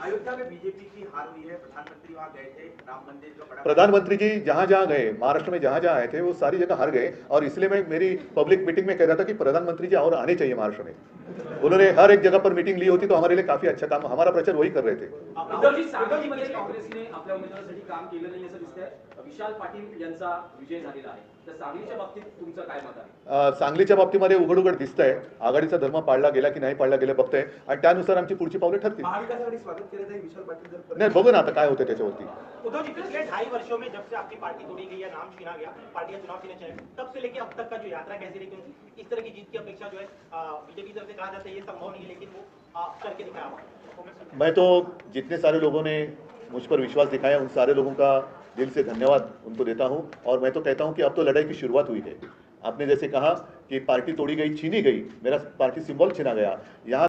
अयोध्या में बीजेपी की हार हुई है। प्रधानमंत्री वहां गए थे, राम मंदिर का बड़ा प्रधानमंत्री जी जहां जहां गए, महाराष्ट्र में जहां जहां आए थे वो सारी जगह हार गए, और इसलिए मैं मेरी पब्लिक मीटिंग में कह रहा था कि प्रधानमंत्री जी और आने चाहिए महाराष्ट्र में। उन्होंने हर एक जगह पर मीटिंग ली होती तो हमारे लिए काफी अच्छा काम, हमारा प्रचार वही कर रहे थे। उद्धवजी, सांगलीमध्ये काँग्रेसने आपल्या उमेदवारासाठी काम केलं नाही असं दिसतंय. विशाल पाटील यांचा विजय झालेला आहे. तर सांगलीच्या बाबतीत तुमचं काय मत आहे? सांगलीच्या बाबतीमध्ये उघड उघड दिसतंय आघाडीचा धर्म पाळला गेला की नाही पाळला गेला बघतंय, आणि त्यानुसार आमची पुढची पावले ठरतील. महाविकास आघाड़ी स्वागत करे थे विशाल पाटिल जर नाही, बघू ना आता काय होतं त्याच्यावरती. उद्धव जी, पिछले 2.5 वर्षों में जब से आपकी पार्टी तोड़ी गई या नाम छीना गया, पार्टी का चुनाव छीने चले, तब से लेके अब तक का जो यात्रा कैसी रही? क्योंकि इस तरह की जीत की अपेक्षा जो है बीजेपी तरफ से कहा जाता है ये संभव नहीं है, लेकिन वो करके दिखाया आपने। मैं तो जितने सारे लोगों ने मुझ पर विश्वास दिखाया उन सारे लोगों का दिल से धन्यवाद उनको देता हूं, और मैं तो कहता हूं कि अब तो लड़ाई की शुरुआत हुई है। आपने जैसे कहा कि पार्टी तोड़ी गई, छीनी गई, मेरा पार्टी सिंबल छीना गया, यहाँ